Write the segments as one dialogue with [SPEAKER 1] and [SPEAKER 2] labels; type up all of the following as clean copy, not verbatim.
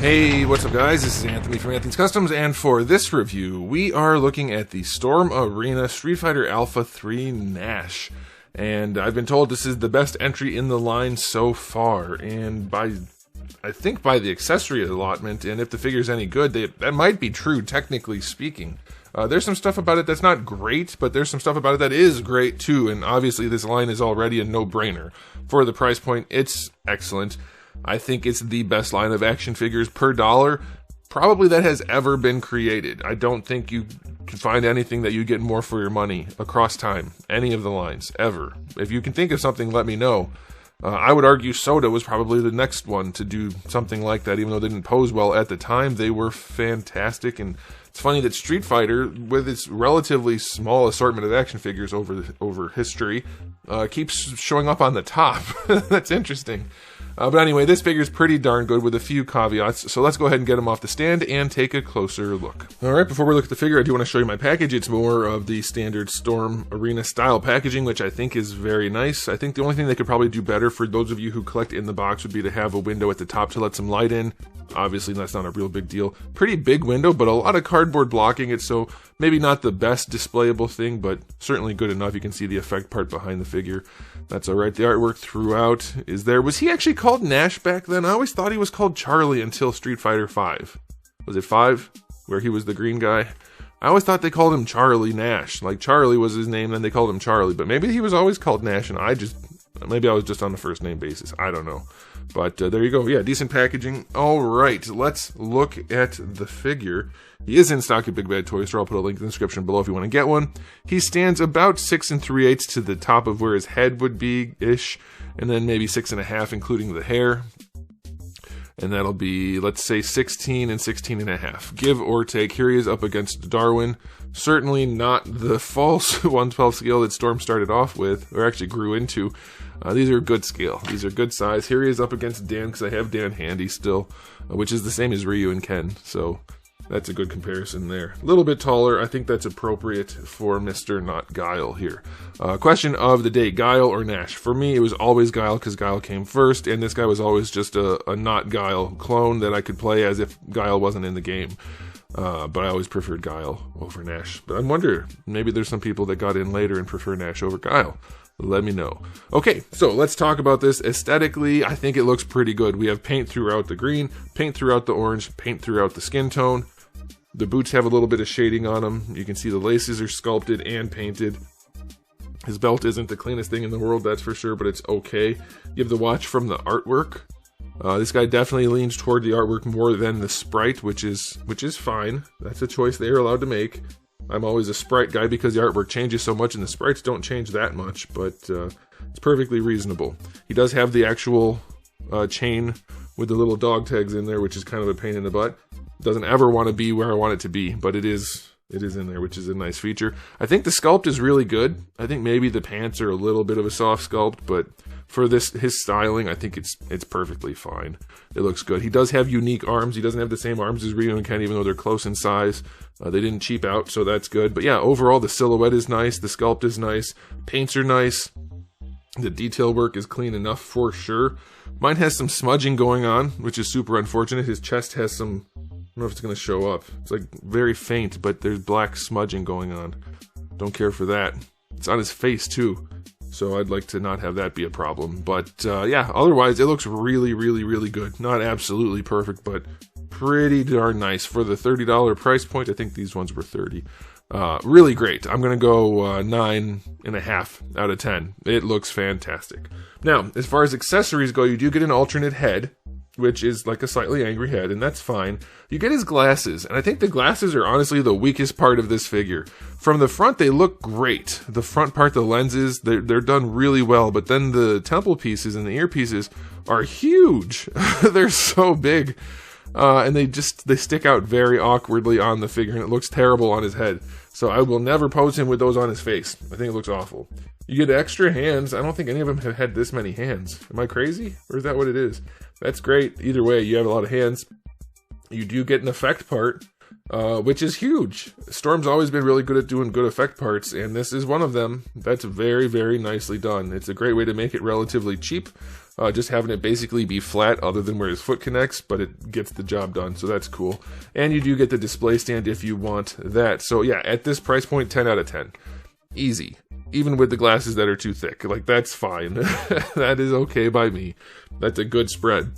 [SPEAKER 1] Hey, what's up guys? This is Anthony from Anthony's Customs, and for this review, we are looking at the Storm Arena Street Fighter Alpha 3 NASH. And I've been told this is the best entry in the line so far, and I think by the accessory allotment, and if the figure's any good, that might be true, technically speaking. There's some stuff about it that's not great, but there's some stuff about it that is great too, and obviously this line is already a no-brainer. For the price point, it's excellent. I think it's the best line of action figures per dollar, probably that has ever been created. I don't think you can find anything that you get more for your money across time, any of the lines, ever. If you can think of something, let me know. I would argue Soda was probably the next one to do something like that, even though they didn't pose well at the time. They were fantastic, and it's funny that Street Fighter, with its relatively small assortment of action figures over history, keeps showing up on the top. That's interesting. But anyway, this figure is pretty darn good with a few caveats, so let's go ahead and get him off the stand and take a closer look. Alright, before we look at the figure, I do want to show you my package. It's more of the standard Storm Arena style packaging, which I think is very nice. I think the only thing they could probably do better for those of you who collect in the box would be to have a window at the top to let some light in. Obviously, that's not a real big deal. Pretty big window, but a lot of cardboard blocking it, so maybe not the best displayable thing, but certainly good enough. You can see the effect part behind the figure. That's alright. The artwork throughout is there. Was he actually called NASH back then? I always thought he was called Charlie until Street Fighter V. Was it 5? Where he was the green guy? I always thought they called him Charlie Nash. Like Charlie was his name, then they called him Charlie. But maybe he was always called Nash, and maybe I was just on the first name basis. I don't know. But there you go. Yeah, decent packaging. All right, let's look at the figure. He is in stock at Big Bad Toy Store. I'll put a link in the description below if you want to get one. He stands about 6 3/8 to the top of where his head would be-ish, and then maybe 6 1/2 including the hair. And that'll be, let's say, 16 and 16 1/2. Give or take. Here he is up against Darwin. Certainly not the false 1/12 scale that Storm started off with, or actually grew into. These are good scale. These are good size. Here he is up against Dan, because I have Dan handy still, which is the same as Ryu and Ken. So that's a good comparison there. A little bit taller. I think that's appropriate for Mr. Not Guile here. Question of the day, Guile or Nash? For me, it was always Guile, because Guile came first, and this guy was always just a Not Guile clone that I could play as if Guile wasn't in the game. But I always preferred Guile over Nash. But I wonder, maybe there's some people that got in later and prefer Nash over Guile. Let me know. Okay, so let's talk about this. Aesthetically, I think it looks pretty good. We have paint throughout the green, paint throughout the orange, paint throughout the skin tone. The boots have a little bit of shading on them. You can see the laces are sculpted and painted. His belt isn't the cleanest thing in the world, that's for sure, but it's okay. You have the watch from the artwork. This guy definitely leans toward the artwork more than the sprite, which is fine. That's a choice they are allowed to make. I'm always a sprite guy because the artwork changes so much and the sprites don't change that much, but it's perfectly reasonable. He does have the actual chain with the little dog tags in there, which is kind of a pain in the butt. Doesn't ever want to be where I want it to be, but it is in there, which is a nice feature. I think the sculpt is really good. I think maybe the pants are a little bit of a soft sculpt, but for his styling, I think it's perfectly fine. It looks good. He does have unique arms. He doesn't have the same arms as Ryu and Ken, even though they're close in size. They didn't cheap out, so that's good. But yeah, overall, the silhouette is nice. The sculpt is nice. Paints are nice. The detail work is clean enough for sure. Mine has some smudging going on, which is super unfortunate. His chest has some, I don't know if it's going to show up. It's like very faint, but there's black smudging going on. Don't care for that. It's on his face too, so I'd like to not have that be a problem. But yeah, otherwise it looks really, really, really good. Not absolutely perfect, but pretty darn nice. For the $30 price point, I think these ones were 30. Really great. I'm going to go 9.5 out of 10. It looks fantastic. Now, as far as accessories go, you do get an alternate head, which is like a slightly angry head, and that's fine. You get his glasses, and I think the glasses are honestly the weakest part of this figure. From the front, they look great. The front part, the lenses, they're done really well, but then the temple pieces and the earpieces are huge. They're so big. And they stick out very awkwardly on the figure, and it looks terrible on his head. So I will never pose him with those on his face. I think it looks awful. You get extra hands. I don't think any of them have had this many hands. Am I crazy? Or is that what it is? That's great. Either way, you have a lot of hands. You do get an effect part. which is huge. Storm's always been really good at doing good effect parts, and this is one of them. That's very, very nicely done. It's a great way to make it relatively cheap, just having it basically be flat other than where his foot connects, but it gets the job done, so that's cool. And you do get the display stand if you want that. So yeah, at this price point, 10 out of 10. Easy. Even with the glasses that are too thick. Like, that's fine. That is okay by me. That's a good spread.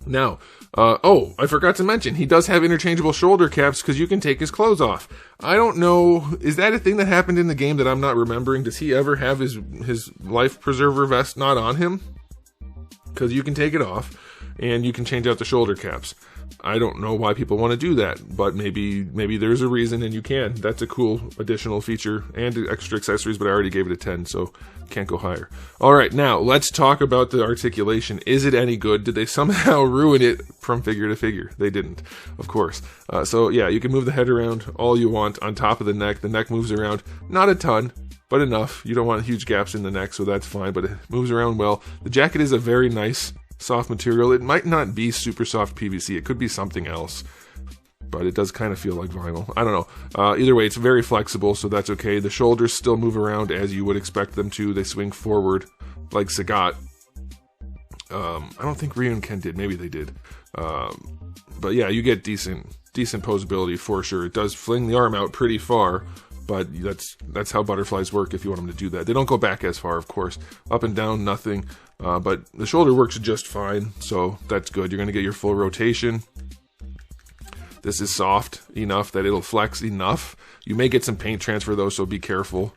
[SPEAKER 1] Now, oh, I forgot to mention, he does have interchangeable shoulder caps because you can take his clothes off. I don't know, is that a thing that happened in the game that I'm not remembering? Does he ever have his life preserver vest not on him? Because you can take it off, and you can change out the shoulder caps. I don't know why people want to do that, but maybe there's a reason and you can. That's a cool additional feature and extra accessories, but I already gave it a 10, so can't go higher. All right, now let's talk about the articulation. Is it any good? Did they somehow ruin it from figure to figure? They didn't, of course. So yeah, you can move the head around all you want on top of the neck. The neck moves around, not a ton, but enough. You don't want huge gaps in the neck, so that's fine, but it moves around well. The jacket is a very nice soft material. It might not be super soft PVC. It could be something else, but it does kind of feel like vinyl. I don't know. Either way, it's very flexible, so that's okay. The shoulders still move around as you would expect them to. They swing forward like Sagat. I don't think Ryu and Ken did. Maybe they did. But yeah, you get decent posability for sure. It does fling the arm out pretty far, but that's how butterflies work if you want them to do that. They don't go back as far, of course. Up and down, nothing. But the shoulder works just fine, so that's good. You're going to get your full rotation. This is soft enough that it'll flex enough. You may get some paint transfer though, so be careful.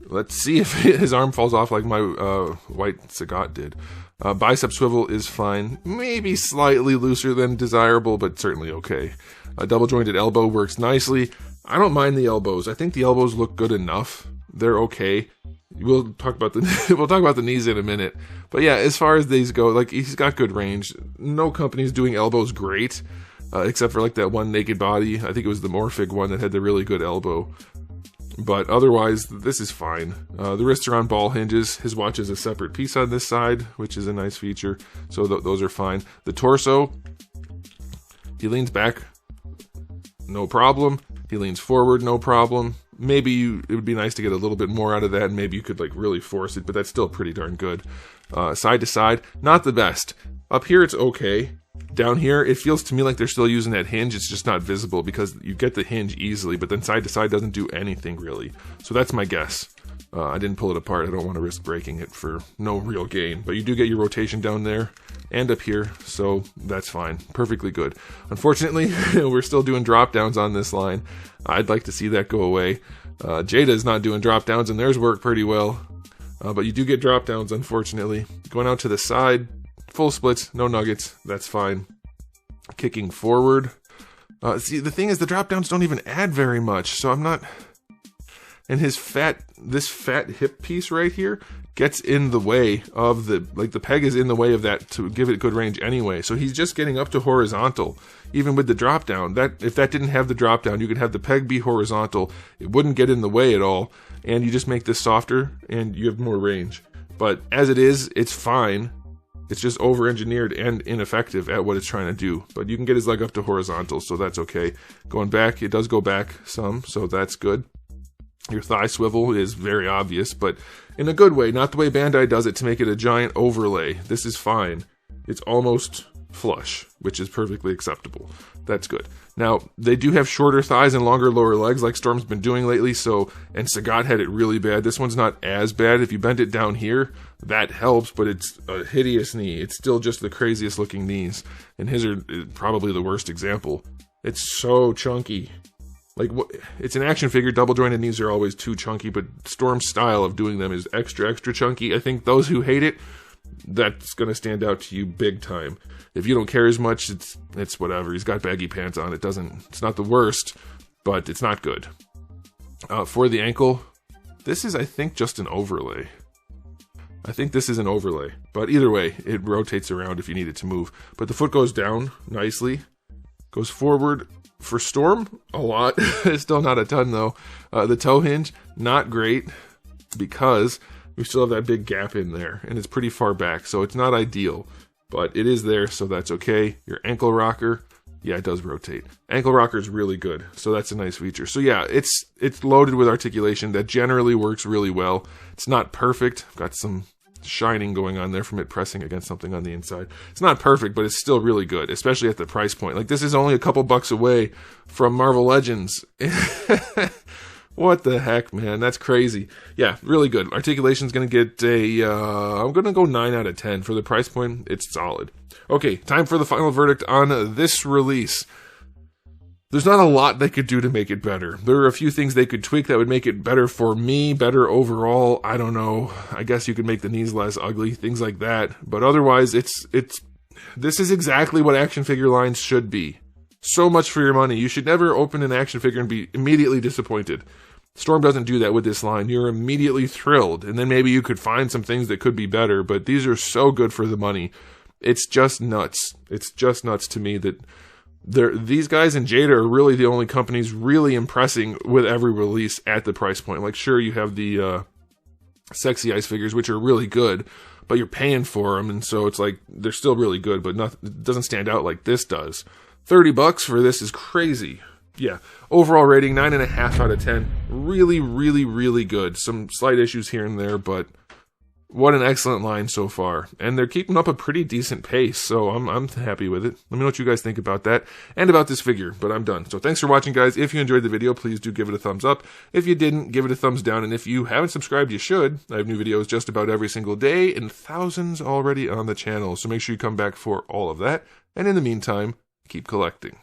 [SPEAKER 1] Let's see if his arm falls off like my white Sagat did. Bicep swivel is fine. Maybe slightly looser than desirable, but certainly okay. A double jointed elbow works nicely. I don't mind the elbows. I think the elbows look good enough. They're okay. We'll talk about the knees in a minute. But yeah, as far as these go, like, he's got good range. No company's doing elbows great, except for like that one Naked Body. I think it was the Morphig one that had the really good elbow. But otherwise, this is fine. The wrists are on ball hinges. His watch is a separate piece on this side, which is a nice feature. So those are fine. The torso, he leans back, no problem. He leans forward, no problem. Maybe it would be nice to get a little bit more out of that, and maybe you could like really force it, but that's still pretty darn good. Side to side, not the best. Up here, it's okay. Down here, it feels to me like they're still using that hinge. It's just not visible because you get the hinge easily, but then side to side doesn't do anything really. So that's my guess. I didn't pull it apart. I don't want to risk breaking it for no real gain, but you do get your rotation down there and up here, so that's fine. Perfectly good. Unfortunately, we're still doing drop downs on this line. I'd like to see that go away. Jada's not doing drop downs, and theirs work pretty well, but you do get drop downs, unfortunately. Going out to the side, full splits, no nuggets, that's fine. Kicking forward. See, the thing is, the drop downs don't even add very much, so I'm not... And this fat hip piece right here gets in the way of the peg is in the way of that to give it good range anyway. So he's just getting up to horizontal, even with the drop down. If that didn't have the drop down, you could have the peg be horizontal. It wouldn't get in the way at all, and you just make this softer, and you have more range. But as it is, it's fine. It's just over-engineered and ineffective at what it's trying to do. But you can get his leg up to horizontal, so that's okay. Going back, it does go back some, so that's good. Your thigh swivel is very obvious, but in a good way, not the way Bandai does it to make it a giant overlay. This is fine. It's almost flush, which is perfectly acceptable. That's good. Now, they do have shorter thighs and longer lower legs like Storm's been doing lately, and Sagat had it really bad. This one's not as bad. If you bend it down here, that helps, but it's a hideous knee. It's still just the craziest looking knees, and his are probably the worst example. It's so chunky. Like, it's an action figure, double jointed knees are always too chunky, but Storm's style of doing them is extra chunky. I think those who hate it, that's going to stand out to you big time. If you don't care as much, it's whatever. He's got baggy pants on. It's not the worst, but it's not good. For the ankle, this is, I think, just an overlay. I think this is an overlay, but either way, it rotates around if you need it to move. But the foot goes down nicely, goes forward. For Storm, a lot. Still not a ton, though. The toe hinge, not great, because we still have that big gap in there, and it's pretty far back, so it's not ideal. But it is there, so that's okay. Your ankle rocker, Yeah, it does rotate. Ankle rocker is really good, so that's a nice feature. So yeah, it's loaded with articulation that generally works really well. It's not perfect. Got some shining going on there from it pressing against something on the inside. It's not perfect, but it's still really good, especially at the price point. Like, this is only a couple bucks away from Marvel Legends. What the heck, man? That's crazy. Yeah, really good. Articulation's going to get a, I'm going to go 9 out of 10. For the price point, it's solid. Okay, time for the final verdict on this release. There's not a lot they could do to make it better. There are a few things they could tweak that would make it better for me, better overall. I don't know. I guess you could make the knees less ugly, things like that. But otherwise, this is exactly what action figure lines should be. So much for your money. You should never open an action figure and be immediately disappointed. Storm doesn't do that with this line. You're immediately thrilled, and then maybe you could find some things that could be better, but these are so good for the money. It's just nuts. It's just nuts to me that these guys and Jada are really the only companies really impressing with every release at the price point. Like, sure, you have the Sexy Ice figures, which are really good, but you're paying for them, and so it's like they're still really good, but it doesn't stand out like this does. $30 for this is crazy. Yeah, overall rating, 9.5 out of 10. Really, really, really good. Some slight issues here and there, but what an excellent line so far. And they're keeping up a pretty decent pace, so I'm happy with it. Let me know what you guys think about that and about this figure, but I'm done. So thanks for watching, guys. If you enjoyed the video, please do give it a thumbs up. If you didn't, give it a thumbs down. And if you haven't subscribed, you should. I have new videos just about every single day and thousands already on the channel, so make sure you come back for all of that. And in the meantime, keep collecting.